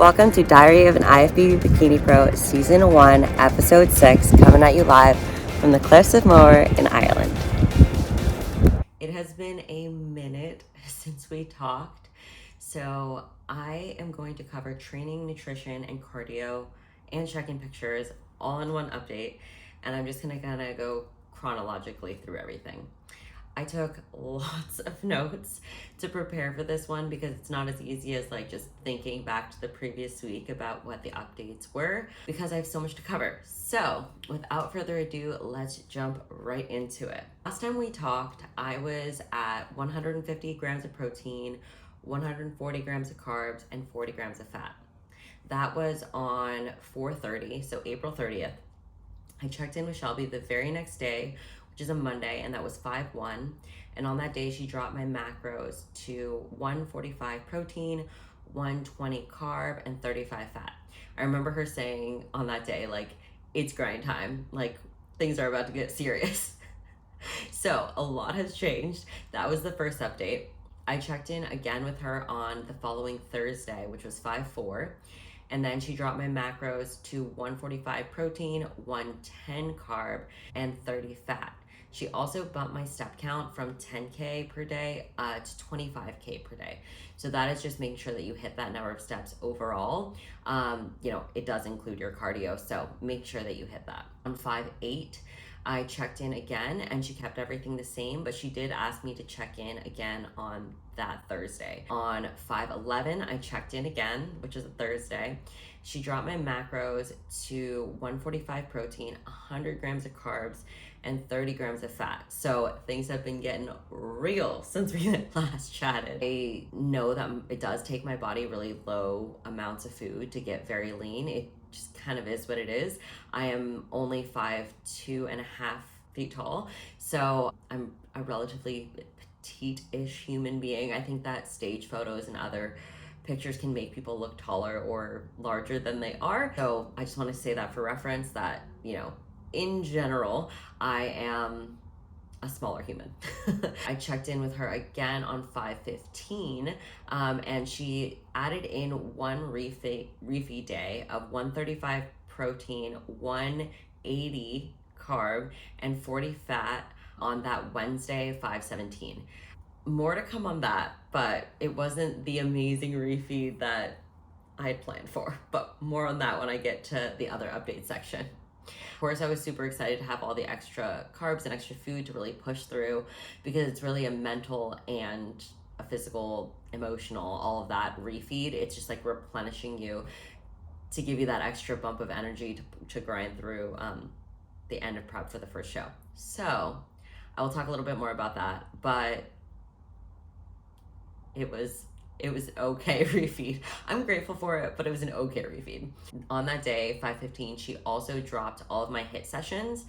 welcome to Diary of an Ifbb Bikini Pro Season 1, Episode 6, coming at you live from the Cliffs of Moher in Ireland. It has been a minute since we talked, so I am going to cover training, nutrition, and cardio, and check-in pictures all in one update, and I'm just gonna kind of go chronologically through everything. I took lots of notes to prepare for this one because it's not as easy as like just thinking back to the previous week about what the updates were because I have so much to cover. So without further ado, let's jump right into it. Last time we talked, I was at 150 grams of protein, 140 grams of carbs, and 40 grams of fat. That was on 4/30, so April 30th. I checked in with Shelby the very next day, which is a Monday, and that was 5/1. And on that day, she dropped my macros to 145 protein, 120 carb, and 35 fat. I remember her saying on that day, like, it's grind time, like things are about to get serious. So a lot has changed. That was the first update. I checked in again with her on the following Thursday, which was 5/4. And then she dropped my macros to 145 protein, 110 carb, and 30 fat. She also bumped my step count from 10K per day to 25K per day. So that is just making sure that you hit that number of steps overall. It does include your cardio, so make sure that you hit that. On 5/8, I checked in again and she kept everything the same, but she did ask me to check in again on that Thursday. On 5/11, I checked in again, which is a Thursday. She dropped my macros to 145 protein, 100 grams of carbs, and 30 grams of fat. So things have been getting real since we last chatted. I know that it does take my body really low amounts of food to get very lean. It just kind of is what it is. I am only 5'2.5" tall, so I'm a relatively petite-ish human being. I think that stage photos and other pictures can make people look taller or larger than they are. So I just want to say that for reference that, in general, I am a smaller human. I checked in with her again on 5/15, and she added in one refeed day of 135 protein, 180 carb, and 40 fat on that Wednesday, 5/17. More to come on that, but it wasn't the amazing refeed that I had planned for, but more on that when I get to the other update section. Of course, I was super excited to have all the extra carbs and extra food to really push through because it's really a mental and a physical, emotional, all of that refeed. It's just like replenishing you to give you that extra bump of energy to grind through the end of prep for the first show. So I will talk a little bit more about that, but it was okay refeed. I'm grateful for it, but it was an okay refeed. On that day, 5/15, she also dropped all of my HIIT sessions.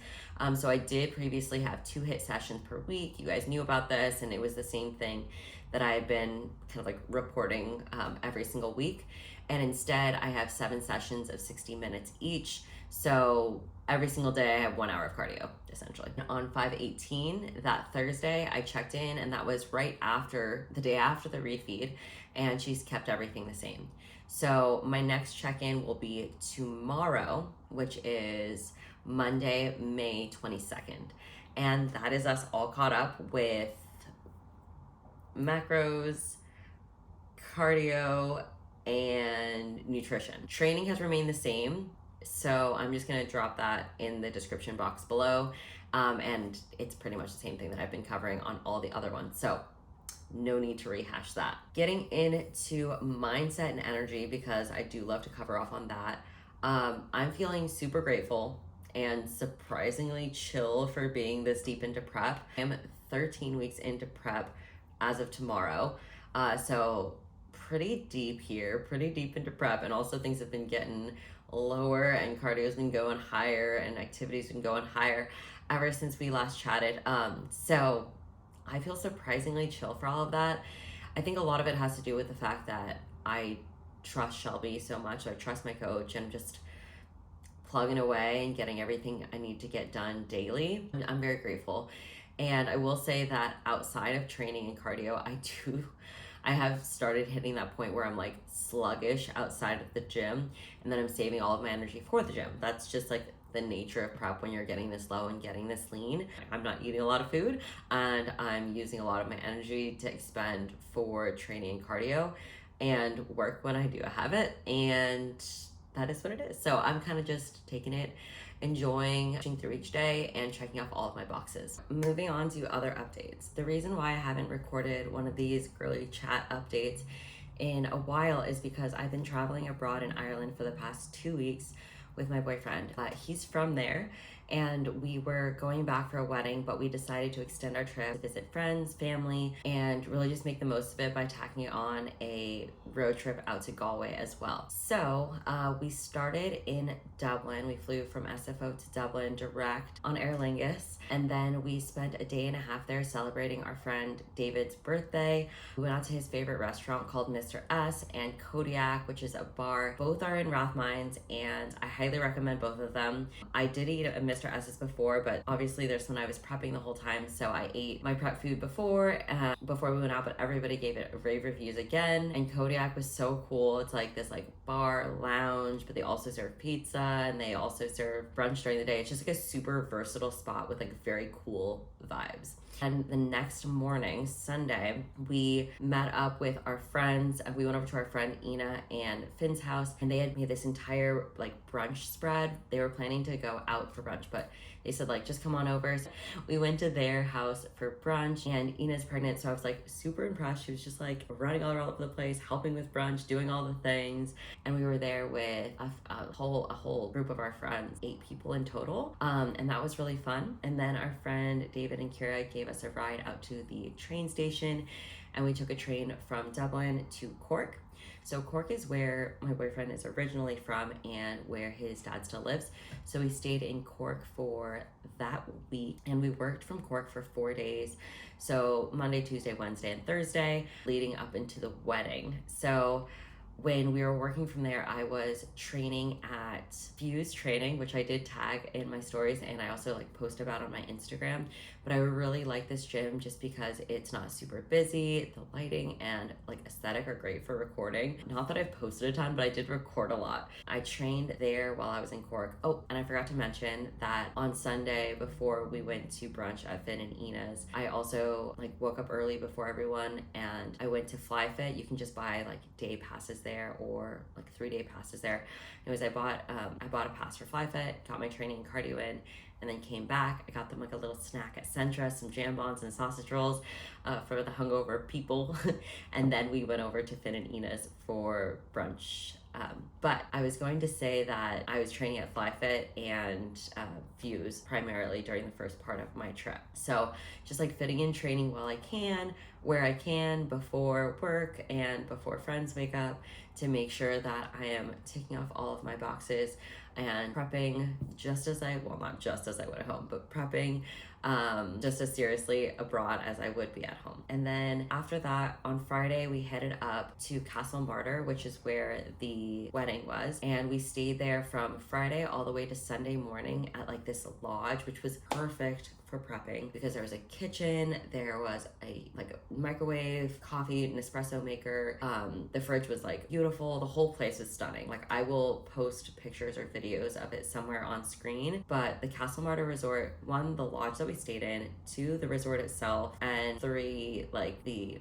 So I did previously have 2 HIIT sessions per week. You guys knew about this, and it was the same thing that I had been kind of like reporting every single week. And instead, I have 7 sessions of 60 minutes each. So every single day I have 1 hour of cardio, essentially. On 5/18, that Thursday, I checked in, and that was right after, the day after the refeed, and she's kept everything the same. So my next check-in will be tomorrow, which is Monday, May 22nd. And that is us all caught up with macros, cardio, and nutrition. Training has remained the same, so I'm just gonna drop that in the description box below. And it's pretty much the same thing that I've been covering on all the other ones. So no need to rehash that. Getting into mindset and energy, because I do love to cover off on that. I'm feeling super grateful and surprisingly chill for being this deep into prep. I'm 13 weeks into prep as of tomorrow. So pretty deep here, pretty deep into prep, and also things have been getting lower and cardio's been going higher and activity's been going higher ever since we last chatted. So I feel surprisingly chill for all of that. I think a lot of it has to do with the fact that I trust Shelby so much. I trust my coach and just plugging away and getting everything I need to get done daily. I'm very grateful. And I will say that outside of training and cardio, I have started hitting that point where I'm like sluggish outside of the gym, and then I'm saving all of my energy for the gym. That's just like the nature of prep when you're getting this low and getting this lean. I'm not eating a lot of food, and I'm using a lot of my energy to expend for training and cardio and work when I do have it, and that is what it is. So I'm kind of just taking it, enjoying pushing through each day and checking off all of my boxes. Moving on to other updates. The reason why I haven't recorded one of these girly chat updates in a while is because I've been traveling abroad in Ireland for the past 2 weeks with my boyfriend. He's from there, and we were going back for a wedding, but we decided to extend our trip to visit friends, family, and really just make the most of it by tacking on a road trip out to Galway as well. So we started in Dublin. We flew from SFO to Dublin direct on Aer Lingus, and then we spent a day and a half there celebrating our friend David's birthday. We went out to his favorite restaurant called Mr. S and Kodiak, which is a bar. Both are in Rathmines, and I highly recommend both of them. I did eat at Mr. S's before, but obviously there's when I was prepping the whole time, so I ate my prep food before we went out, but everybody gave it rave reviews again. And Kodiak was so cool. It's like this like bar lounge, but they also serve pizza and they also serve brunch during the day. It's just like a super versatile spot with like very cool vibes. And the next morning, Sunday, we met up with our friends. We went over to our friend Ina and Finn's house, and they had made this entire like brunch spread. They were planning to go out for brunch, but they said like, just come on over. So we went to their house for brunch, and Ina's pregnant, so I was like super impressed. She was just like running all over the place, helping with brunch, doing all the things. And we were there with a whole group of our friends, 8 people in total. And that was really fun. And then our friend David and Kira gave us a ride out to the train station, and we took a train from Dublin to Cork. So Cork is where my boyfriend is originally from and where his dad still lives. So we stayed in Cork for that week, and we worked from Cork for 4 days. So Monday, Tuesday, Wednesday, and Thursday, leading up into the wedding. So when we were working from there, I was training at Fuse Training, which I did tag in my stories, and I also like post about on my Instagram. But I really like this gym just because it's not super busy. The lighting and like aesthetic are great for recording. Not that I've posted a ton, but I did record a lot. I trained there while I was in Cork. Oh, and I forgot to mention that on Sunday before we went to brunch at Finn and Ina's, I also like woke up early before everyone and I went to FlyFit. You can just buy like day passes there or like 3-day passes there. Anyways, I bought a pass for FlyFit, got my training and cardio in, and then came back. I got them like a little snack at Centra, some jambons and sausage rolls for the hungover people. And then we went over to Finn and Ina's for brunch. But I was going to say that I was training at FlyFit and Fuse primarily during the first part of my trip. So just like fitting in training while I can, where I can, before work and before friends wake up, to make sure that I am ticking off all of my boxes and prepping not just as I would at home, but prepping just as seriously abroad as I would be at home. And then after that, on Friday, we headed up to Castlemartyr, which is where the wedding was. And we stayed there from Friday all the way to Sunday morning at like this lodge, which was perfect for prepping because there was a kitchen, there was a microwave, coffee, an espresso maker. The fridge was like beautiful. The whole place was stunning. Like I will post pictures or videos of it somewhere on screen. But the Castlemartyr Resort, 1, the lodge that we stayed in, 2, the resort itself, and 3, the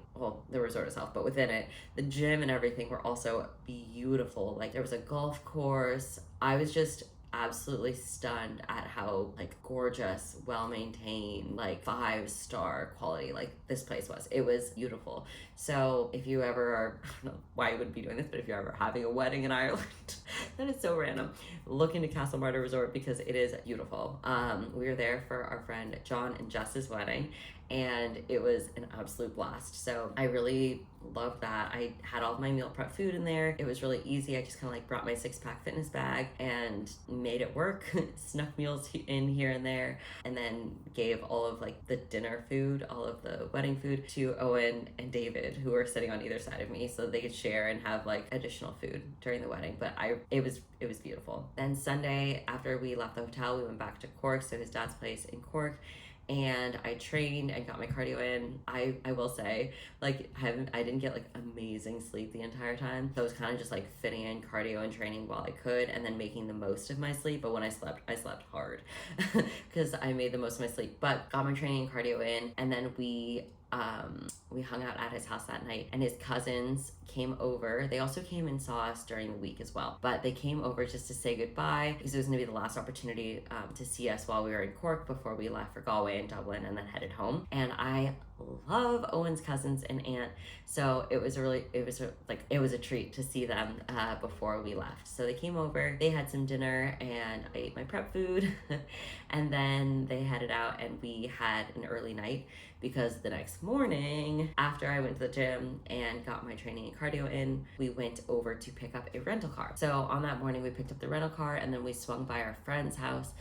resort itself, but within it, the gym and everything were also beautiful. Like there was a golf course. I was just absolutely stunned at how like gorgeous, well-maintained, like 5-star quality like this place was. It was beautiful. So if you ever are, I don't know why you would be doing this, but if you're ever having a wedding in Ireland, that is so random, look into Castlemartyr Resort because it is beautiful. We were there for our friend John and Jess's wedding, and it was an absolute blast. So I really loved that. I had all of my meal prep food in there. It was really easy. I just kind of like brought my 6-pack fitness bag and made it work. Snuck meals in here and there, and then gave all of like the dinner food, all of the wedding food to Owen and David, who were sitting on either side of me, so they could share and have like additional food during the wedding. But it was beautiful. Then Sunday, after we left the hotel, we went back to Cork, so his dad's place in Cork. and I trained and got my cardio in. I will say, like, I didn't get like amazing sleep the entire time. So I was kind of just like fitting in cardio and training while I could, and then making the most of my sleep. But when I slept hard because I made the most of my sleep. But got my training and cardio in, and then we hung out at his house that night, and his cousins came over. They also came and saw us during the week as well, but they came over just to say goodbye because it was going to be the last opportunity to see us while we were in Cork before we left for Galway and Dublin and then headed home. And I love Owen's cousins and aunt, so it was a treat to see them before we left. So they came over, they had some dinner, and I ate my prep food and then they headed out, and we had an early night because the next morning, after I went to the gym and got my training and cardio in, we went over to pick up a rental car. So on that morning, we picked up the rental car, and then we swung by our friend's house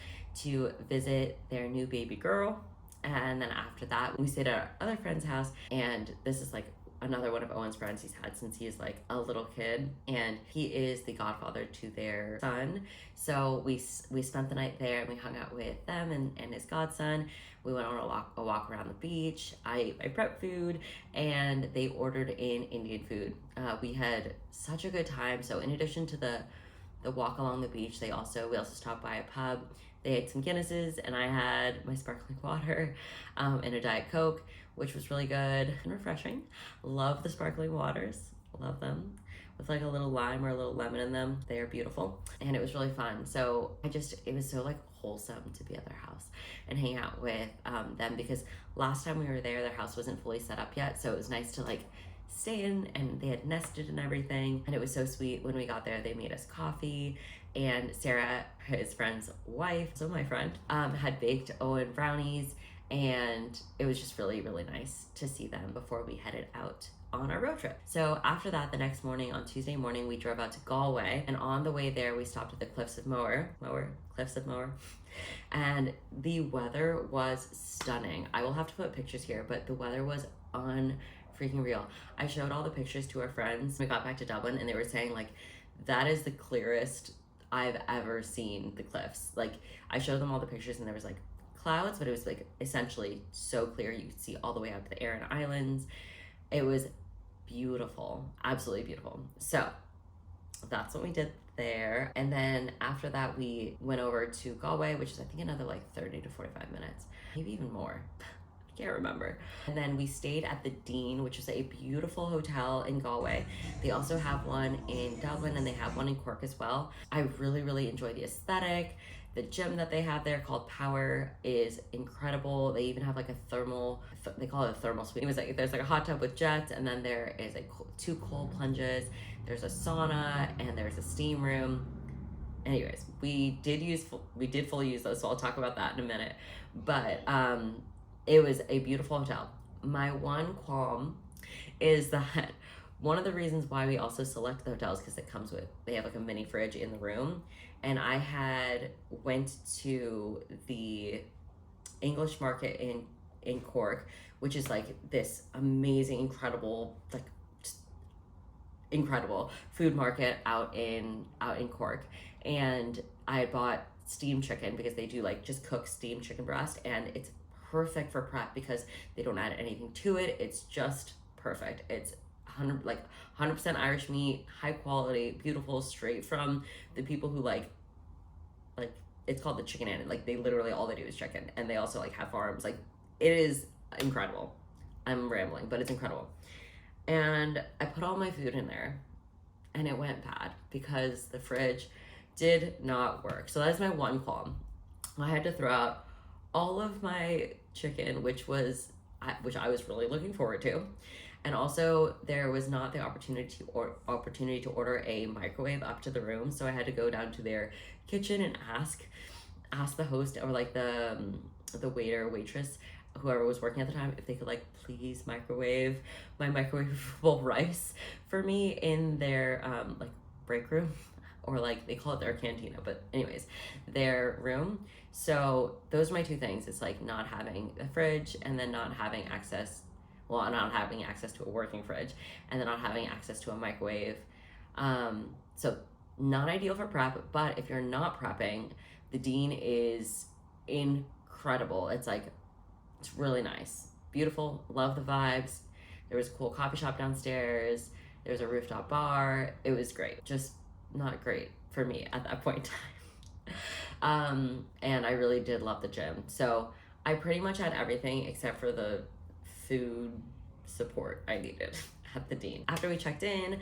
to visit their new baby girl. And then after that, we stayed at our other friend's house, and this is like another one of Owen's friends he's had since he is like a little kid, and he is the godfather to their son. So we spent the night there, and we hung out with them and his godson. We went on a walk around the beach. I ate my prep food, and they ordered in Indian food. We had such a good time. So in addition to the walk along the beach, we also stopped by a pub. They had some Guinnesses, and I had my sparkling water and a Diet Coke, which was really good and refreshing. Love the sparkling waters, love them, with like a little lime or a little lemon in them. They are beautiful, and it was really fun. So it was so like wholesome to be at their house and hang out with them, because last time we were there, their house wasn't fully set up yet. So it was nice to like stay in, and they had nested and everything. And it was so sweet. When we got there, they made us coffee, and Sarah, his friend's wife, so my friend, had baked Owen brownies, and it was just really, really nice to see them before we headed out on our road trip. So after that, the next morning, on Tuesday morning, we drove out to Galway, and on the way there, we stopped at the Cliffs of Moher, and the weather was stunning. I will have to put pictures here, but the weather was freaking real. I showed all the pictures to our friends. We got back to Dublin, and they were saying like, that is the clearest I've ever seen the cliffs. Like, I showed them all the pictures, and there was like clouds, but it was like essentially so clear. You could see all the way out to the Aran Islands. It was beautiful, absolutely beautiful. So that's what we did there. And then after that, we went over to Galway, which is I think another like 30 to 45 minutes, maybe even more. Can't remember. And then we stayed at the Dean, which is a beautiful hotel in Galway. They also have one in Dublin, and they have one in Cork as well. I really, really enjoy the aesthetic. The gym that they have there, called Power, is incredible. They even have like they call it a thermal suite. It was like, there's like a hot tub with jets, and then there is like 2 cold plunges. There's a sauna, and there's a steam room. Anyways, we did fully use those, so I'll talk about that in a minute. But it was a beautiful hotel. My one qualm is that one of the reasons why we also select the hotels, because they have like a mini fridge in the room, and I had went to the English market in Cork, which is like this amazing, incredible food market out in Cork, and I had bought steamed chicken because they do like just cook steamed chicken breast, and it's perfect for prep because they don't add anything to it. It's just perfect. It's 100% Irish meat, high quality, beautiful, straight from the people who like it's called the Chicken Inn. Like, they literally, all they do is chicken, and they also like have farms. Like, it is incredible. I'm rambling, but it's incredible. And I put all my food in there, and it went bad because the fridge did not work. So that's my one qualm. I had to throw out all of my chicken, which I was really looking forward to. And also, there was not the opportunity to order a microwave up to the room, so I had to go down to their kitchen and ask the host, or like the waiter, waitress, whoever was working at the time, if they could like please microwave my microwavable rice for me in their like break room, or like they call it their cantina, but anyways, their room. So those are my 2 things. It's like not having a fridge, and then not having access to a working fridge, and then not having access to a microwave. So not ideal for prep, but if you're not prepping, the Dean is incredible. It's like It's really nice, beautiful, love the vibes. There was a cool coffee shop downstairs. There was a rooftop bar. It was great, just not great for me at that point in time. And I really did love the gym. So I pretty much had everything except for the food support I needed at the Dean. After we checked in,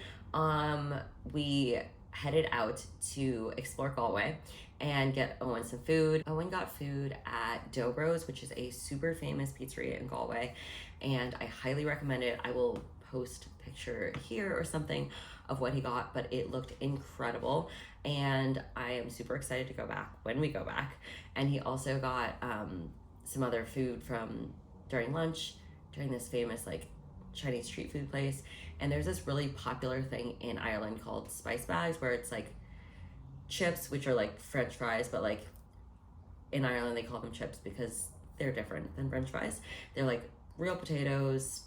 we headed out to explore Galway and get Owen some food. Owen got food at Dobro's, which is a super famous pizzeria in Galway, and I highly recommend it. I will post a picture here or something of what he got, but it looked incredible, and I am super excited to go back when we go back. And he also got some other food from during lunch, during this famous like Chinese street food place. And there's this really popular thing in Ireland called spice bags, where it's like chips, which are like French fries, but like in Ireland they call them chips because they're different than French fries. They're like real potatoes,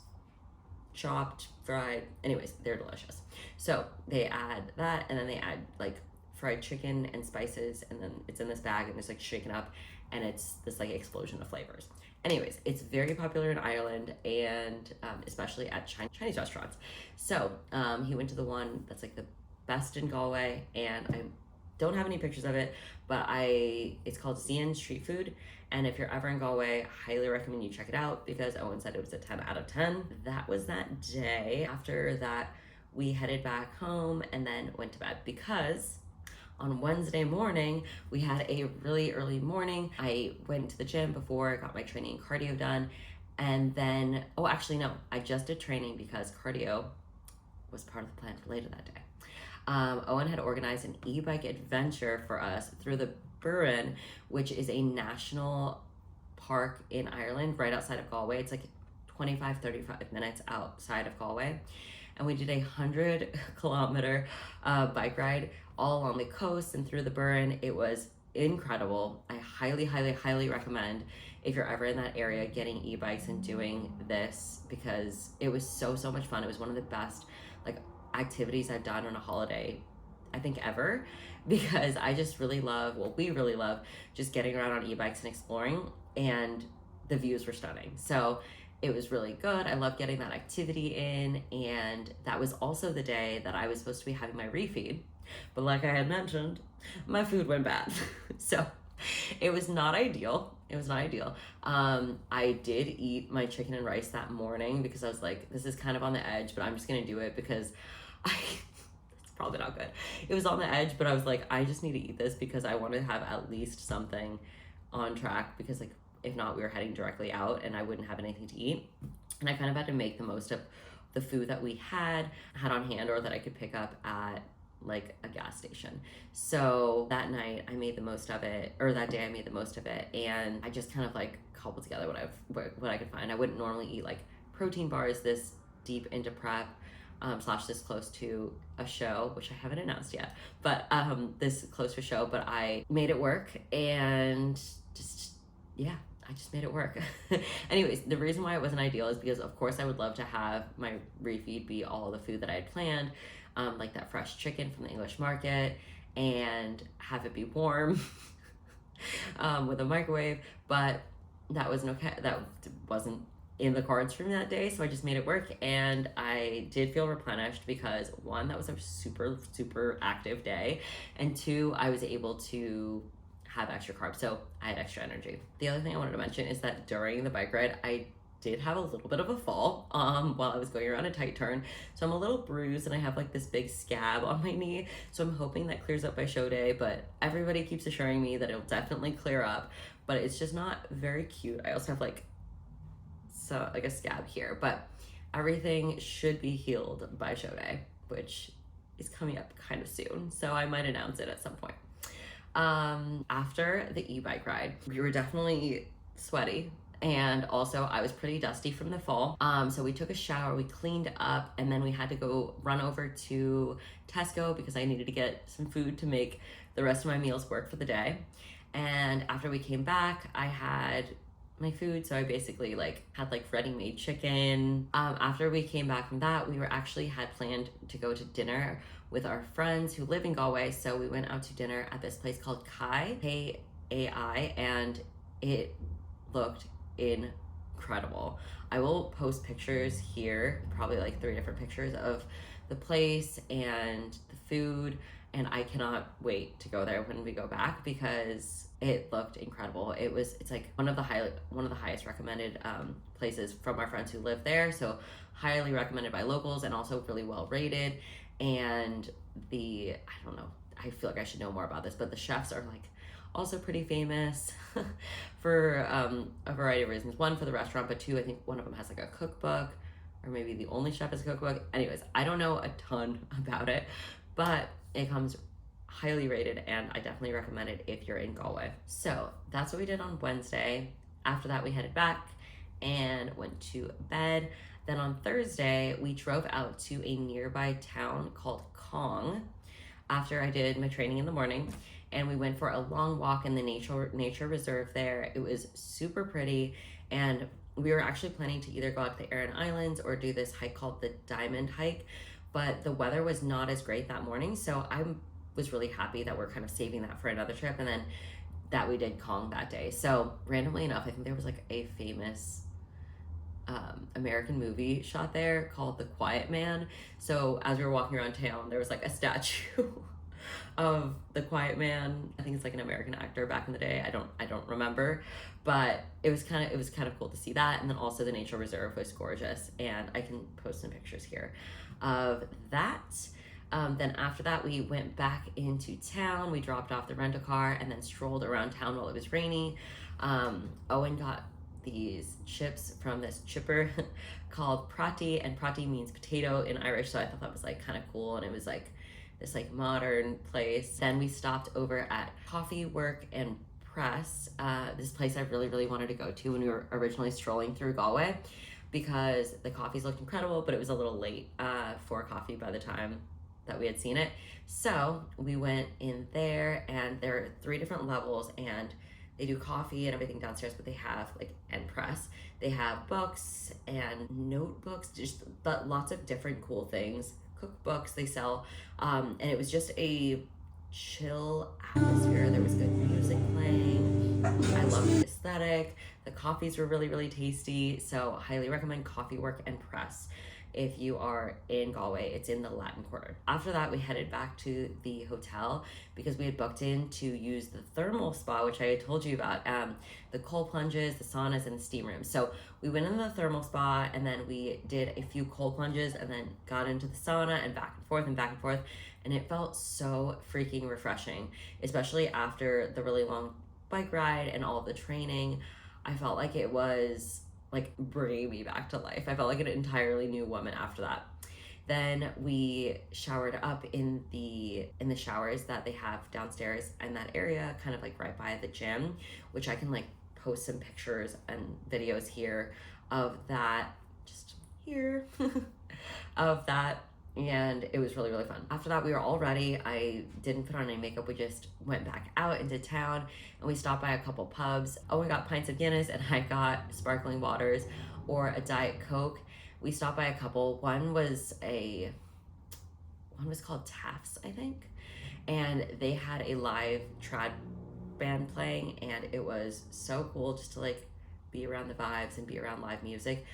chopped, fried. Anyways, they're delicious. So they add that, and then they add like fried chicken and spices, and then it's in this bag and it's like shaken up, and it's this like explosion of flavors. Anyways, it's very popular in Ireland, and especially at Chinese restaurants. So he went to the one that's like the best in Galway, and I don't have any pictures of it, but it's called Zian Street Food. And if you're ever in Galway, I highly recommend you check it out, because Owen said it was a 10 out of 10. That was that day. After that, we headed back home and then went to bed, because on Wednesday morning, we had a really early morning. I went to the gym before, got my training and cardio done. And then, oh, actually, no, I just did training because cardio was part of the plan for later that day. Owen had organized an e-bike adventure for us through the Burren, which is a national park in Ireland, right outside of Galway. It's like 35 minutes outside of Galway. And we did a 100-kilometer bike ride all along the coast and through the Burren. It was incredible. I highly recommend, if you're ever in that area, getting e-bikes and doing this, because it was so much fun. It was one of the best like activities I've done on a holiday, I think, ever, because I just really love, well, we really love just getting around on e-bikes and exploring, and the views were stunning. So it was really good. I love getting that activity in, and that was also the day that I was supposed to be having my refeed, but like I had mentioned, my food went bad. So it was not ideal. It was not ideal. I did eat my chicken and rice that morning because I was like, this is kind of on the edge, but I'm just gonna do it because it's probably not good. It was on the edge, but I was like, I just need to eat this because I want to have at least something on track, because like, if not, we were heading directly out and I wouldn't have anything to eat. And I kind of had to make the most of the food that we had on hand, or that I could pick up at like a gas station. So that night I made the most of it, or that day I made the most of it, and I just kind of like cobbled together what I could find. I wouldn't normally eat like protein bars this deep into prep, / this close to a show, which I haven't announced yet, but this close to a show, but I made it work, and just, yeah, I just made it work. Anyways, the reason why it wasn't ideal is because, of course, I would love to have my refeed be all the food that I had planned, like that fresh chicken from the English market, and have it be warm with a microwave, but that wasn't okay. That wasn't in the cards for me that day, so I just made it work, and I did feel replenished because, one, that was a super active day, and two, I was able to have extra carbs, so I had extra energy. The other thing I wanted to mention is that during the bike ride, I did have a little bit of a fall while I was going around a tight turn, so I'm a little bruised and I have like this big scab on my knee, so I'm hoping that clears up by show day, but everybody keeps assuring me that it'll definitely clear up, but it's just not very cute. I also have like a scab here, but everything should be healed by show day, which is coming up kind of soon, so I might announce it at some point. After the e-bike ride, we were definitely sweaty, and also I was pretty dusty from the fall. So we took a shower, we cleaned up, and then we had to go run over to Tesco because I needed to get some food to make the rest of my meals work for the day. And after we came back, I had my food, so I basically had ready-made chicken. After we came back from that, we had planned to go to dinner with our friends who live in Galway, so we went out to dinner at this place called Kai, K-A-I, and it looked incredible. I will post pictures here, probably like 3 different pictures of the place and the food, and I cannot wait to go there when we go back because it looked incredible. It's like one of the highest recommended places from our friends who live there, so highly recommended by locals and also really well rated. And I don't know, I feel like I should know more about this, but the chefs are like also pretty famous for a variety of reasons. One, for the restaurant, but 2, I think one of them has like a cookbook, or maybe the only chef has a cookbook. Anyways, I don't know a ton about it, but it comes highly rated, and I definitely recommend it if you're in Galway. So that's what we did on Wednesday. After that, we headed back and went to bed. Then on Thursday, we drove out to a nearby town called Cong after I did my training in the morning, and we went for a long walk in the nature reserve there. It was super pretty, and we were actually planning to either go out to the Aran Islands or do this hike called the Diamond Hike, but the weather was not as great that morning, so I was really happy that we're kind of saving that for another trip, and then that we did Cong that day. So randomly enough, I think there was like a famous American movie shot there called The Quiet Man. So as we were walking around town, there was like a statue of The Quiet Man. I think it's like an American actor back in the day. I don't remember, but it was kind of cool to see that. And then also the nature reserve was gorgeous, and I can post some pictures here of that. Then after that, we went back into town. We dropped off the rental car and then strolled around town while it was rainy. Owen got these chips from this chipper called prati, and prati means potato in Irish, so I thought that was like kind of cool, and it was like this like modern place. Then we stopped over at Coffee Work and Press, this place I really wanted to go to when we were originally strolling through Galway, because the coffees looked incredible, but it was a little late for coffee by the time that we had seen it. So we went in there, and there are 3 different levels, and they do coffee and everything downstairs, but they have like, and press, they have books and notebooks, just lots of different cool things, cookbooks they sell, and it was just a chill atmosphere. There was good music playing. I love the aesthetic. The coffees were really tasty, so highly recommend Coffee Work and Press if you are in Galway. It's in the Latin Quarter. After that, we headed back to the hotel because we had booked in to use the thermal spa, which I had told you about, the cold plunges, the saunas, and the steam rooms. So we went in the thermal spa, and then we did a few cold plunges, and then got into the sauna, and back and forth, and it felt so freaking refreshing, especially after the really long bike ride and all of the training. I felt like it was like bringing me back to life. I felt like an entirely new woman after that. Then we showered up in the showers that they have downstairs in that area, kind of like right by the gym, which I can like post some pictures and videos here of that, just here, of that. And it was really fun. After that, we were all ready. I didn't put on any makeup. We just went back out into town, and we stopped by a couple pubs. Oh, we got pints of Guinness, and I got sparkling waters or a Diet Coke. We stopped by a couple. One was called Taft's, I think, and they had a live trad band playing, and it was so cool just to like be around the vibes and be around live music.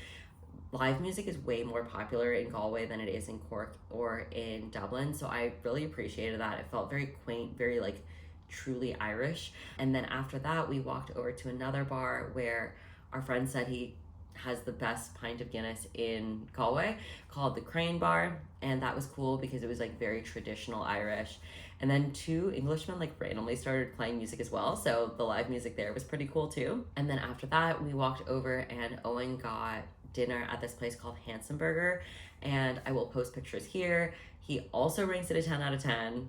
Live music is way more popular in Galway than it is in Cork or in Dublin, so I really appreciated that. It felt very quaint, very like truly Irish. And then after that, we walked over to another bar where our friend said he has the best pint of Guinness in Galway, called the Crane Bar, and that was cool because it was like very traditional Irish. And then 2 Englishmen like randomly started playing music as well, so the live music there was pretty cool too. And then after that, we walked over, and Owen got dinner at this place called Handsome Burger, and I will post pictures here. He also ranks it a 10 out of 10,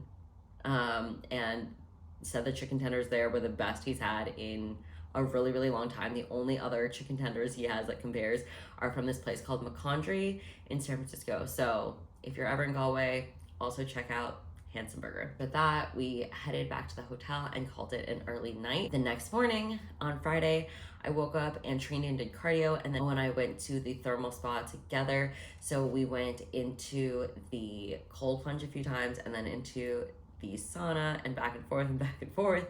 and said the chicken tenders there were the best he's had in a really long time. The only other chicken tenders he has that compares are from this place called McCondry in San Francisco. So if you're ever in Galway, also check out Handsome Burger. With that, we headed back to the hotel and called it an early night. The next morning, on Friday, I woke up and trained and did cardio, and then when I went to the thermal spa together, so we went into the cold plunge a few times and then into the sauna and back and forth,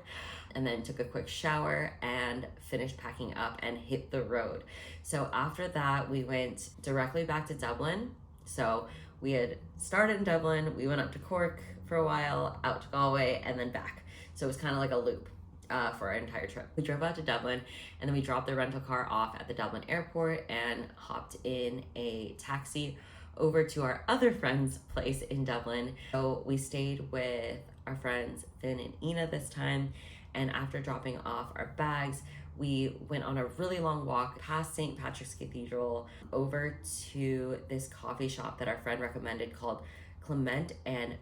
and then took a quick shower and finished packing up and hit the road. So after that, we went directly back to Dublin. So we had started in Dublin, we went up to Cork for a while, out to Galway, and then back. So it was kind of like a loop for our entire trip. We drove out to Dublin, and then we dropped the rental car off at the Dublin airport and hopped in a taxi over to our other friend's place in Dublin. So we stayed with our friends Finn and Ina this time, and after dropping off our bags, we went on a really long walk past St. Patrick's Cathedral over to this coffee shop that our friend recommended called Clement and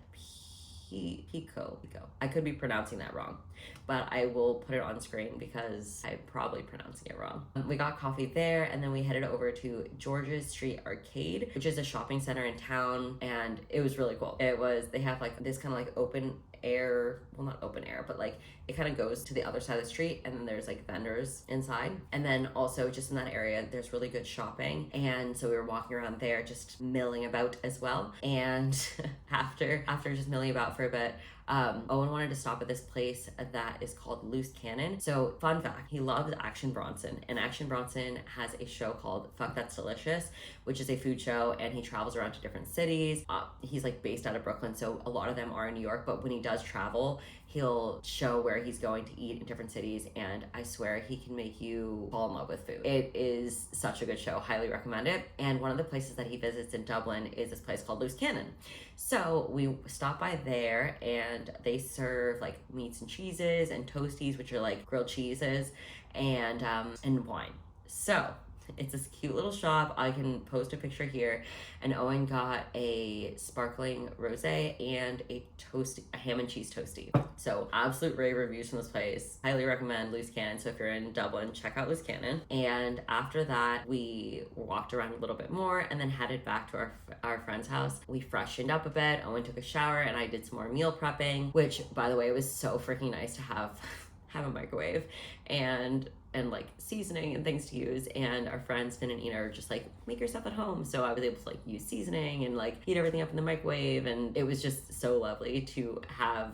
Pico. I could be pronouncing that wrong, but I will put it on screen because I'm probably pronouncing it wrong. We got coffee there, and then we headed over to George's Street Arcade, which is a shopping center in town, and it was really cool. They have like this kind of like open air, well, not open air, but like it kind of goes to the other side of the street, and then there's like vendors inside, and then also just in that area there's really good shopping. And so we were walking around there just milling about as well, and after just milling about for a bit, Owen wanted to stop at this place that is called Loose Cannon. So fun fact, he loves Action Bronson, and Action Bronson has a show called Fuck That's Delicious, which is a food show, and he travels around to different cities. He's like based out of Brooklyn, so a lot of them are in New York, but when he does travel, he'll show where he's going to eat in different cities, and I swear he can make you fall in love with food. It is such a good show, highly recommend it. And one of the places that he visits in Dublin is this place called Loose Cannon. So we stopped by there, and they serve like meats and cheeses and toasties, which are like grilled cheeses, and wine. So it's this cute little shop. I can post a picture here. And Owen got a sparkling rosé and a ham and cheese toasty. So absolute rave reviews from this place. Highly recommend Loose Cannon. So if you're in Dublin, check out Loose Cannon. And after that, we walked around a little bit more and then headed back to our friend's house. We freshened up a bit. Owen took a shower, and I did some more meal prepping, which, by the way, it was so freaking nice to have a microwave and like seasoning and things to use. And our friends Finn and Ina are just like, make yourself at home. So I was able to like use seasoning and like heat everything up in the microwave, and it was just so lovely to have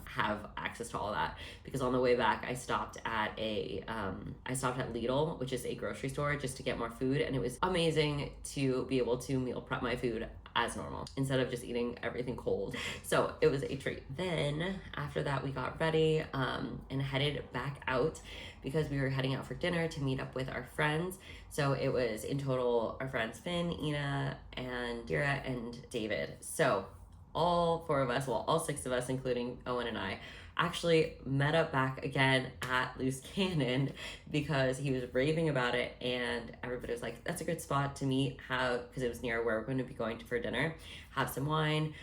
access to all that. Because on the way back, I stopped at Lidl, which is a grocery store, just to get more food, and it was amazing to be able to meal prep my food as normal instead of just eating everything cold. So it was a treat. Then after that, we got ready and headed back out because we were heading out for dinner to meet up with our friends. So it was in total our friends Finn, Ina, and Kira, and David. So all six of us, including Owen and I, actually met up back again at Loose Cannon because he was raving about it, and everybody was like, that's a good spot to meet, because it was near where we're going to be going to for dinner, have some wine.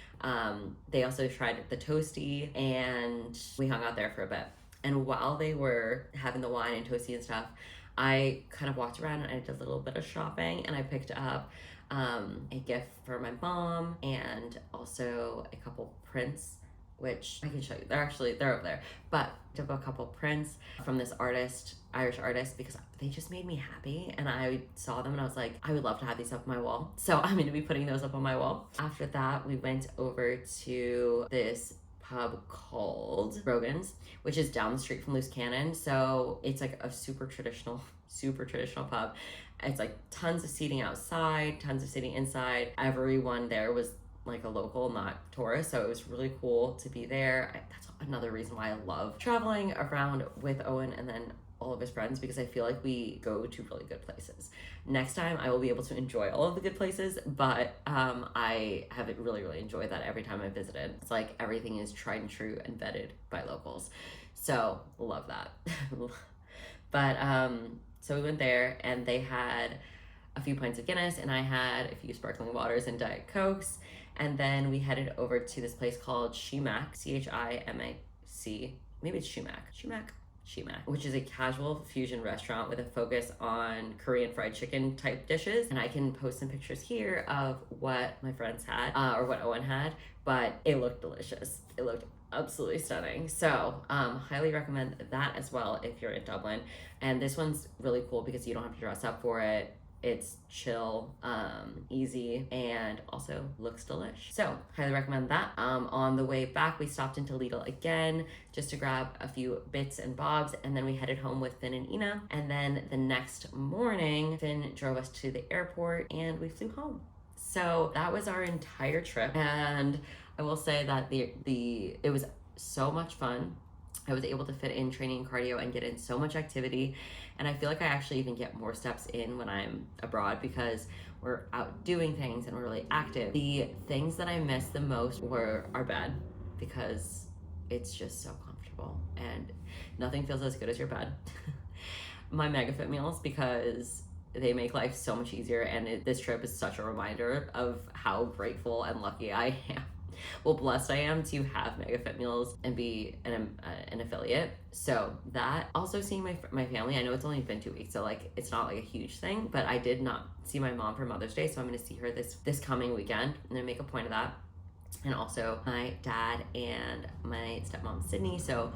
They also tried the toasty, and we hung out there for a bit. And while they were having the wine and toasty and stuff, I kind of walked around and I did a little bit of shopping, and I picked up a gift for my mom and also a couple prints, which I can show you. They're over there. But I took a couple prints from this Irish artist, because they just made me happy. And I saw them and I was like, I would love to have these up on my wall. So I'm going to be putting those up on my wall. After that, we went over to this pub called Brogan's, which is down the street from Loose Cannon. So it's like a super traditional pub. It's like tons of seating outside, tons of seating inside. Everyone there was like a local, not tourist, so it was really cool to be there. That's another reason why I love traveling around with Owen and then all of his friends, because I feel like we go to really good places. Next time I will be able to enjoy all of the good places, but I haven't really enjoyed that every time I visited. It's like everything is tried and true and vetted by locals, so love that. But so we went there, and they had a few pints of Guinness, and I had a few sparkling waters and Diet Cokes. And then we headed over to this place called Chimac, C-H-I-M-A-C. Maybe it's Chimac, which is a casual fusion restaurant with a focus on Korean fried chicken type dishes. And I can post some pictures here of what my friends had, or what Owen had, but it looked delicious. It looked absolutely stunning. So highly recommend that as well if you're in Dublin. And this one's really cool because you don't have to dress up for it. It's chill, easy, and also looks delish. So highly recommend that. On the way back, we stopped into Lidl again just to grab a few bits and bobs, and then we headed home with Finn and Ina. And then the next morning, Finn drove us to the airport and we flew home. So that was our entire trip, and I will say that it was so much fun. I was able to fit in training and cardio and get in so much activity. And I feel like I actually even get more steps in when I'm abroad because we're out doing things and we're really active. The things that I missed the most were our bed, because it's just so comfortable and nothing feels as good as your bed. My MegaFit meals, because they make life so much easier, and this trip is such a reminder of how grateful and lucky I am. Well, blessed I am to have MegaFit meals and be an affiliate. So that, also seeing my family, I know it's only been 2 weeks, so like it's not like a huge thing, but I did not see my mom for Mother's Day, so I'm gonna see her this coming weekend. I'm gonna make a point of that. And also my dad and my stepmom Sydney. So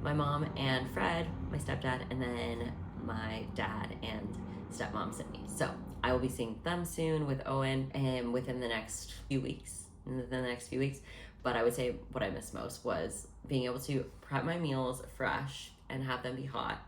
my mom and Fred, my stepdad, and then my dad and stepmom Sydney. So I will be seeing them soon with Owen and within the next few weeks. But I would say what I missed most was being able to prep my meals fresh and have them be hot,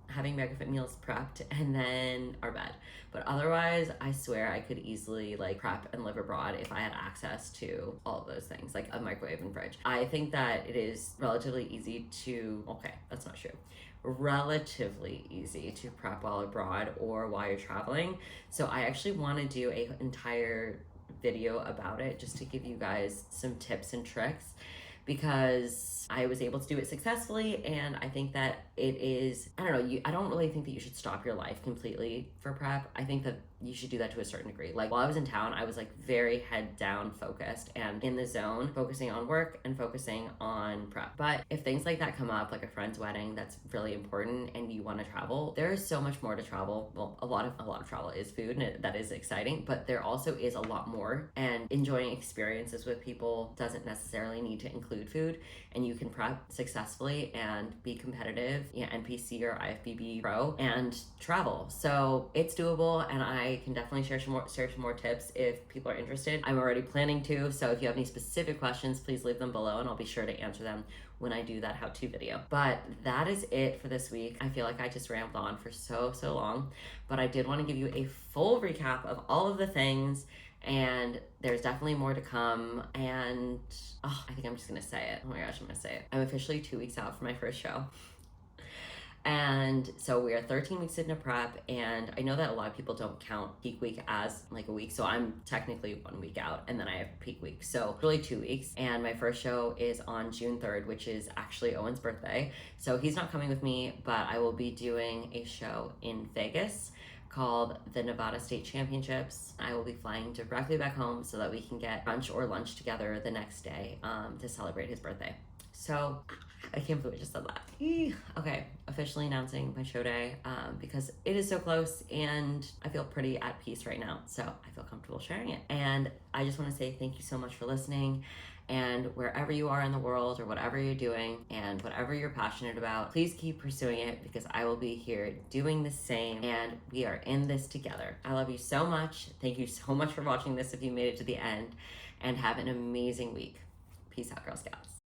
having MegaFit meals prepped, and then our bed. But otherwise, I swear I could easily like prep and live abroad if I had access to all of those things, like a microwave and fridge. I think that it is relatively easy to, okay, that's not true, relatively easy to prep while abroad or while you're traveling. So I actually want to do an entire video about it just to give you guys some tips and tricks, because I was able to do it successfully, and I think that it is, I don't know, I don't really think that you should stop your life completely for prep. I think that you should do that to a certain degree. Like while I was in town, I was like very head down focused and in the zone, focusing on work and focusing on prep. But if things like that come up, like a friend's wedding that's really important and you want to travel, there is so much more to travel. Well, a lot of travel is food, and that is exciting, but there also is a lot more, and enjoying experiences with people doesn't necessarily need to include food, and you can prep successfully and be competitive, NPC or IFBB pro, and travel. So it's doable, and I can definitely share some more tips if people are interested. I'm already planning to, so if you have any specific questions, please leave them below and I'll be sure to answer them when I do that how-to video. But that is it for this week. I feel like I just rambled on for so long, but I did want to give you a full recap of all of the things, and there's definitely more to come. And I think I'm just gonna say it. Oh my gosh, I'm gonna say it. I'm officially 2 weeks out for my first show. And so we are 13 weeks into prep, and I know that a lot of people don't count peak week as like a week, so I'm technically 1 week out, and then I have peak week, so really 2 weeks. And my first show is on June 3rd, which is actually Owen's birthday, so he's not coming with me, but I will be doing a show in Vegas called the Nevada State Championships. I will be flying directly back home so that we can get brunch or lunch together the next day to celebrate his birthday. So I can't believe I just said that. Okay, officially announcing my show day because it is so close, and I feel pretty at peace right now, so I feel comfortable sharing it. And I just want to say thank you so much for listening, and wherever you are in the world or whatever you're doing and whatever you're passionate about, please keep pursuing it, because I will be here doing the same, and we are in this together. I love you so much. Thank you so much for watching this if you made it to the end, and have an amazing week. Peace out, Girl Scouts.